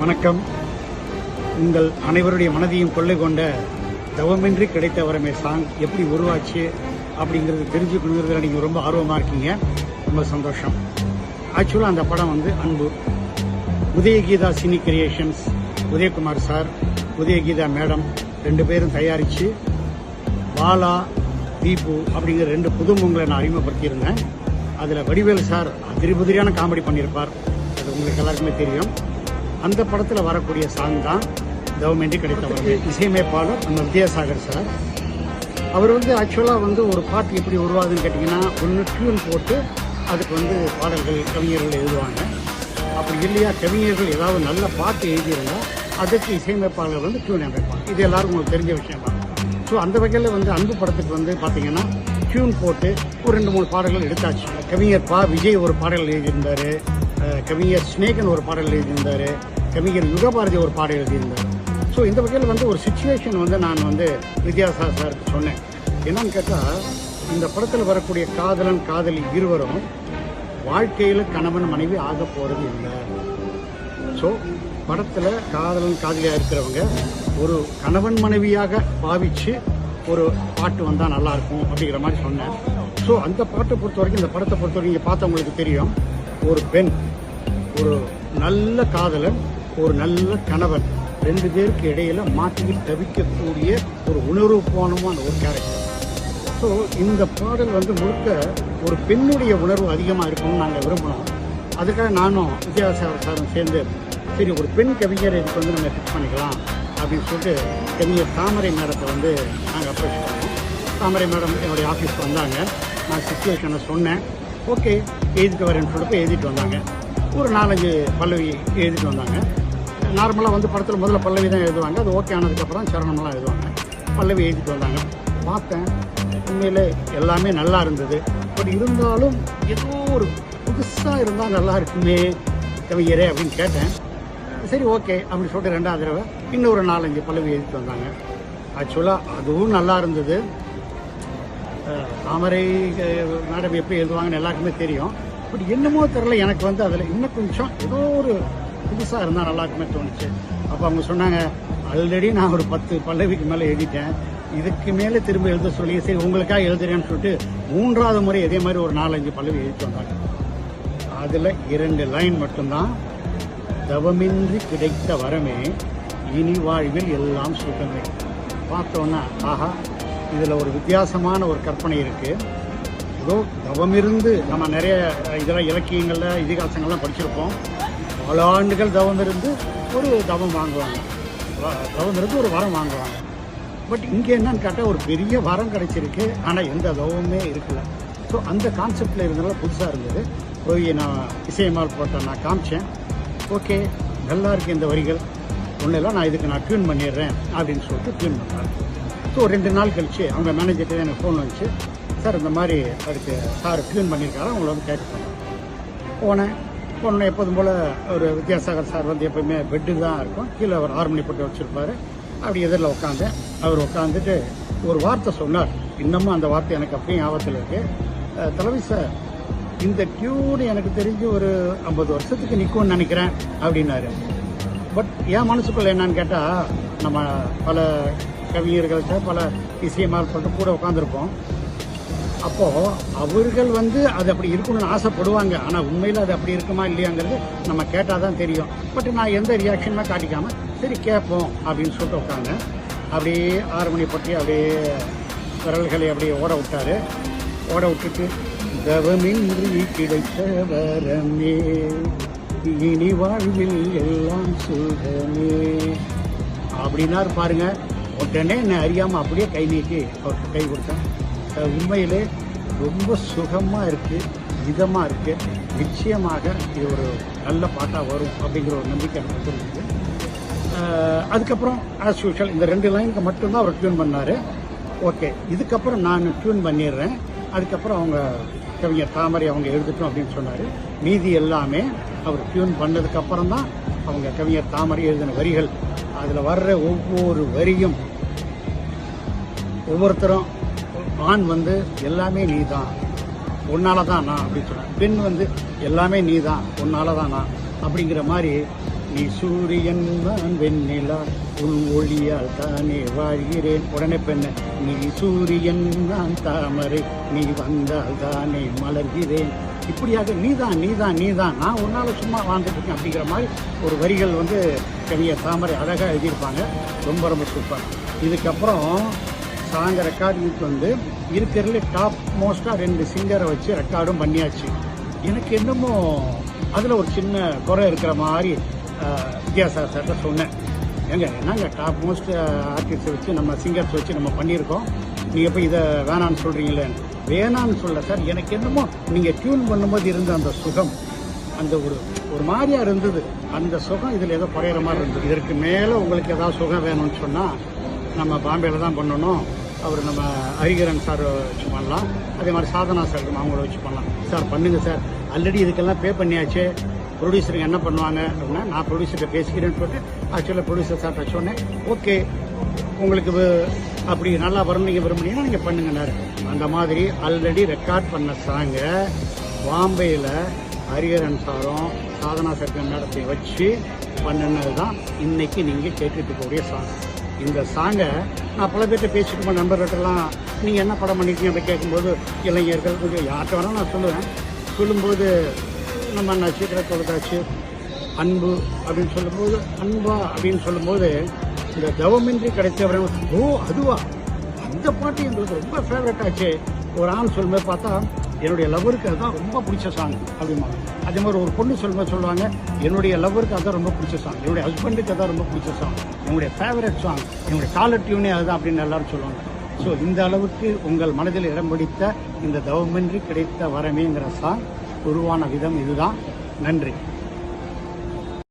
வணக்கம். உங்கள் அனைவருடைய மனதையும் கொள்ளை கொண்ட தவமின்றி கிடைத்த வரமே சாங் எப்படி உருவாச்சு அப்படிங்கிறது தெரிஞ்சுக்கணுங்கிறதுல நீங்கள் ரொம்ப ஆர்வமாக இருக்கீங்க. ரொம்ப சந்தோஷம். ஆக்சுவலாக அந்த படம் வந்து Anbu. Udhayageetha cine creations, Udhayakumar sir, Udhayageetha madam ரெண்டு பேரும் தயாரித்து பாலா, தீபு அப்படிங்கிற ரெண்டு புதுமுகங்களை நான் அறிமுகப்படுத்தியிருந்தேன். அதில் வடிவேலு சார் அதிரிபுதிரியான காமெடி பண்ணியிருப்பார். அது உங்களுக்கு எல்லாருக்குமே தெரியும். அந்த படத்தில் வரக்கூடிய சாங் தான் தவமின்றி கிடைத்தவங்க. இசையமைப்பாளர் நம்ம வித்யாசாகர் சார். அவர் வந்து ஆக்சுவலாக வந்து ஒரு பாட்டு எப்படி உருவாகுதுன்னு கேட்டிங்கன்னா, ஒன்று டியூன் போட்டு அதுக்கு வந்து பாடல்கள் கவிஞர்கள் எழுதுவாங்க. அப்படி இல்லையா கவிஞர்கள் ஏதாவது நல்ல பாட்டு எழுதியிருந்தால் அதுக்கு இசையமைப்பாளர் வந்து டியூன் அமைப்பாங்க. இது எல்லாரும் உங்களுக்கு தெரிஞ்ச விஷயம் தான். ஸோ அந்த வகையில் வந்து அன்பு படத்துக்கு வந்து பார்த்தீங்கன்னா டியூன் போட்டு ஒரு 2-3 பாடல்கள் எடுத்தாச்சு. கவிஞர் விஜய் ஒரு பாடல் எழுதியிருந்தார், கவிஞர் ஸ்னேகன் ஒரு பாடல் எழுதியிருந்தார், கவிஞர் யுகபாரதி ஒரு பாடல் எழுதியிருந்தார். ஸோ இந்த வகையில் வந்து ஒரு சிச்சுவேஷன் வந்து நான் வந்து வித்யாசாகர் சாருக்கு சொன்னேன். என்னன்னு கேட்டால், இந்த படத்தில் வரக்கூடிய காதலன் காதலி இருவரும் வாழ்க்கையில் கணவன் மனைவி ஆக போகிறது இல்லை. ஸோ படத்தில் காதலன் காதலியாக இருக்கிறவங்க ஒரு கணவன் மனைவியாக பாவிச்சு ஒரு பாட்டு வந்தால் நல்லாயிருக்கும் அப்படிங்கிற மாதிரி சொன்னேன். ஸோ அந்த பாட்டை பொறுத்த வரைக்கும், இந்த படத்தை பொறுத்த வரைக்கும் பார்த்தவங்களுக்கு தெரியும், ஒரு பெண், ஒரு நல்ல காதலன், ஒரு நல்ல கணவன், ரெண்டு பேருக்கு இடையில மாற்றி தவிக்கக்கூடிய ஒரு உணர்வுபூர்வமான ஒரு கேரக்டர். ஸோ இந்த பாடல் வந்து முழுக்க ஒரு பெண்ணுடைய உணர்வு அதிகமாக இருக்கும்னு நாங்கள் விரும்பினோம். அதுக்காக நானும் வித்யாசாகர் சாரும் சேர்ந்து சரி ஒரு பெண் கவிஞரை இதுக்கு வந்து நம்ம ஃபிக்ஸ் பண்ணிக்கலாம் அப்படின்னு சொல்லிட்டு கவிஞர் தாமரை மேடத்தை வந்து நாங்கள் அப்ரோச் பண்ணோம். தாமரை மேடம் என்னுடைய ஆஃபீஸ்க்கு வந்தாங்க. நான் சிச்சுவேஷனை சொன்னேன். ஓகே எழுதிட்டு வரேன்னு சொல்லிட்டு எழுதிட்டு வந்தாங்க. ஒரு 4-5 பல்லவி எழுதிட்டு வந்தாங்க. நார்மலாக வந்து படத்தில் முதல்ல பல்லவி தான் எழுதுவாங்க. அது ஓகே ஆனதுக்கப்புறம் சரணமெல்லாம் எழுதுவாங்க. பல்லவி எழுதிட்டு வந்தாங்க. பார்த்தேன், உண்மையிலே எல்லாமே நல்லா இருந்தது. பட் இருந்தாலும் ஏதோ ஒரு புதுசாக இருந்தால் நல்லா இருக்குமே கவிஞரே அப்படின்னு கேட்டேன். சரி ஓகே அப்படின்னு சொல்லிட்டு 2வது தடவை இன்னொரு 4-5 பல்லவி எழுதிட்டு வந்தாங்க. ஆக்சுவலாக அதுவும் நல்லா இருந்தது. தாமரை மேடம் எப்படி எழுதுவாங்கன்னு எல்லாருக்குமே தெரியும். பட் என்னமோ தெரியல, எனக்கு வந்து அதில் இன்னும் கொஞ்சம் ஏதோ ஒரு புதுசாக இருந்தால் நல்லா இருக்குமே தோணுச்சு. அப்போ அவங்க சொன்னாங்க, ஆல்ரெடி நான் ஒரு 10 பல்லவிக்கு மேலே எழுதிட்டேன், இதுக்கு மேலே திரும்ப எழுத சொல்லி சரி உங்களுக்காக எழுதுறேன்னு சொல்லிட்டு 3வது முறை இதே மாதிரி ஒரு 4-5 பல்லவி எழுதிட்டு வந்தாங்க. அதில் 2 லைன் மட்டும்தான், தவமின்றி கிடைத்த வரமே இனி வாழ்வில் எல்லாம் சுகமே. பார்த்தோன்னா ஆஹா, இதில் ஒரு வித்தியாசமான ஒரு கற்பனை இருக்குது. ஏதோ தவமிருந்து நம்ம நிறைய இதெல்லாம் இலக்கியங்களில் இதிகாசங்கள்லாம் படிச்சிருப்போம். பல ஆண்டுகள் தவம் இருந்து ஒரு தவம் வாங்குவாங்க, தவம் இருந்து ஒரு வரம் வாங்குவாங்க. பட் இங்கே என்னன்னு கேட்டால் ஒரு பெரிய வரம் கிடைச்சிருக்கு, ஆனால் எந்த தவமுமே இருக்கல. ஸோ அந்த கான்செப்டில் இருந்தனால புதுசாக இருந்தது. போய் நான் இசையமால் போட்டேன், நான் காமிச்சேன். ஓகே நல்லா இருக்குது இந்த வரிகள், ஒன்றும் நான் இதுக்கு நான் டியூன் பண்ணிடுறேன் அப்படின்னு சொல்லிட்டு டியூன் பண்ணார். ஸோ 2 நாள் கழிச்சு அவங்க மேனேஜர்கிட்ட எனக்கு ஃபோன் வந்துச்சு, சார் இந்த மாதிரி அதுக்கு சார் டியூன் பண்ணியிருக்காரு, அவங்கள வந்து கேட்டு போனேன். போனோன்னே எப்போதும் போல் ஒரு வித்யாசாகர் சார் வந்து எப்போயுமே பெட்டு தான் இருக்கும், கீழே அவர் ஹார்மோனி போட்டு வச்சுருப்பார். அப்படி எதிரில் உட்காந்தேன். அவர் உட்காந்துட்டு ஒரு வார்த்தை சொன்னார். இன்னமும் அந்த வார்த்தை எனக்கு அப்படியே ஆபத்தில் இருக்குது. தலைவி சார், இந்த டியூன் எனக்கு தெரிஞ்சு ஒரு 50 வருஷத்துக்கு நிற்கும்னு நினைக்கிறேன் அப்படின்னாரு. பட் என் மனசுக்குள்ள என்னன்னு கேட்டால், நம்ம பல கவிஞர்கள்ட்ட பல இசையமைப்பாளர்கள் கூட உட்காந்துருப்போம். அப்போது அவர்கள் வந்து அது அப்படி இருக்கணும்னு ஆசைப்படுவாங்க. ஆனால் உண்மையில் அது அப்படி இருக்குமா இல்லையாங்கிறது நம்ம கேட்டால் தான் தெரியும். பட் நான் எந்த ரியாக்ஷனுமே காட்டிக்காமல் சரி கேட்போம் அப்படின்னு சொல்லிட்டு உட்காந்தேன். அப்படியே 6 மணி பற்றி அப்படியே விரல்களை அப்படியே ஓட விட்டார். ஓட விட்டுட்டு, தவமின்றி கிடைத்த வரமே இனி வாழ்வில் எல்லாம் சுகமே அப்படின்னாரு பாருங்க. உடனே என்னை அறியாமல் அப்படியே கை நீட்டி அவருக்கு கை கொடுத்தேன். உண்மையிலே ரொம்ப சுகமாக இருக்குது, இதமாக இருக்குது. நிச்சயமாக இது ஒரு நல்ல பாட்டாக வரும் அப்படிங்கிற ஒரு நம்பிக்கை எனக்கு இருக்குது. அதுக்கப்புறம் ஆஸ் யூஷுவல் இந்த 2 லைனுக்கு மட்டும்தான் அவர் டியூன் பண்ணார். ஓகே இதுக்கப்புறம் நான் டியூன் பண்ணிடுறேன், அதுக்கப்புறம் அவங்க கவிஞர் தாமரை அவங்க எழுதிட்டோம் அப்படின்னு சொன்னார். மீதி எல்லாமே அவர் டியூன் பண்ணதுக்கப்புறம் தான் அவங்க கவிஞர் தாமரை எழுதின வரிகள். அதில் வர்ற ஒவ்வொரு வரியும் ஒவ்வொருத்தரும், ஆண் வந்து எல்லாமே நீ தான், உன்னால தான் நான் அப்படின்னு சொன்னேன். பெண் வந்து எல்லாமே நீ தான், உன்னால தான் நான் அப்படிங்கிற மாதிரி நீ சூரியன் நான் வெண்ணிலா உன் ஒளியால் தானே வாழ்கிறேன். உடனே பெண்ண நீ சூரியன் நான் தாமரை நீ வந்தால் தானே மலர்கிறேன். இப்படியாக நீதான் நீதான் நீதான் நான் ஒரு நாள் சும்மா வாழ்ந்துட்டு இருக்கேன் அப்படிங்கிற மாதிரி ஒரு வரிகள் வந்து கவிஞர் தாமரை அழகாக எழுதியிருப்பாங்க. ரொம்ப ரொம்ப சூப்பர். இதுக்கப்புறம் சாங் ரெக்கார்டிங்க்கு வந்து இருக்கிறதுல டாப் மோஸ்ட்டாக 2 சிங்கரை வச்சு ரெக்கார்டும் பண்ணியாச்சு. எனக்கு என்னமோ அதில் ஒரு சின்ன குறை இருக்கிற மாதிரி வித்யாசாகர் சார்கிட்ட சொன்னேன். என்னங்க டாப் மோஸ்ட் ஆர்டிஸ்ட்டை வச்சு நம்ம சிங்கர்ஸ் வச்சு நம்ம பண்ணியிருக்கோம், நீங்கள் போய் இதை வேணான்னு சொல்கிறீங்களே. வேணான்னு சொல்ல சார், எனக்கு என்னமோ நீங்கள் டியூன் பண்ணும்போது இருந்த அந்த சுகம், அந்த ஒரு மாதிரியாக இருந்தது. அந்த சுகம் இதில் ஏதோ குறையிற மாதிரி இருந்தது. இதற்கு மேலே உங்களுக்கு ஏதாவது சுகம் வேணும்னு சொன்னால் நம்ம பாம்பேயில் தான் பண்ணணும். அவர் நம்ம ஹரிகரன் சார் வச்சு பண்ணலாம், அதே மாதிரி சாதனா சார் அவங்கள வச்சு பண்ணலாம். சார் பண்ணுங்கள் சார், ஆல்ரெடி இதுக்கெல்லாம் பே பண்ணியாச்சு, ப்ரொடியூசருக்கு என்ன பண்ணுவாங்க அப்படின்னா நான் ப்ரொடியூசர்கிட்ட பேசிக்கிறேன்னு சொல்லிட்டு ஆக்சுவலாக ப்ரொடியூசர் சார்ட்ட சொன்னேன். ஓகே, உங்களுக்கு அப்படி நல்லா வரும் நீங்கள் விரும்புனீங்கன்னா நீங்கள் பண்ணுங்கன்னாரு. அந்த மாதிரி ஆல்ரெடி ரெக்கார்ட் பண்ண சாங்கை பாம்பேயில் ஹரிஹரன் சாரும் சாதனா சர்க்கர் மேடத்தை வச்சு பண்ணினது தான் இன்னைக்கு நீங்கள் கேட்டுட்டு இருக்கக்கூடிய சாங். இந்த சாங்கை நான் பல பேர்கிட்ட பேசிட்டு நண்பர்கிட்டலாம் நீங்கள் என்ன படம் பண்ணியிருக்கீங்க அப்படி கேட்கும்போது இளைஞர்கள் கொஞ்சம் யார்கிட்ட வேணாலும் நான் சொல்லுவேன். சொல்லும்போது நம்ம நட்சத்திர தொலைக்காட்சி அன்பு அப்படின்னு சொல்லும்போது அன்பா அப்படின்னு சொல்லும்போது இந்த தவமின்றி கிடைத்தவரை ஓ அதுவா அந்த பாட்டு எங்களுக்கு ரொம்ப ஃபேவரட் ஆச்சு. ஒரு ஆண் சொல்லும்போது பார்த்தா என்னுடைய லவ்வருக்கு அதுதான் ரொம்ப பிடிச்ச சாங் அப்படிமா. அதே மாதிரி ஒரு பொண்ணு சொல்லும்போது சொல்லுவாங்க என்னுடைய லவ்வருக்கு அதுதான் ரொம்ப பிடிச்ச சாங், என்னுடைய ஹஸ்பண்டுக்கு அதுதான் ரொம்ப பிடிச்ச சாங், என்னுடைய ஃபேவரட் சாங், என்னுடைய காலர் டியூனே அதுதான் அப்படின்னு எல்லாரும் சொல்லுவாங்க. ஸோ இந்த அளவுக்கு உங்கள் மனதில் இடம் பிடித்த இந்த தவமின்றி கிடைத்த வரமேங்கிற சாங் உருவான விதம் இதுதான். நன்றி.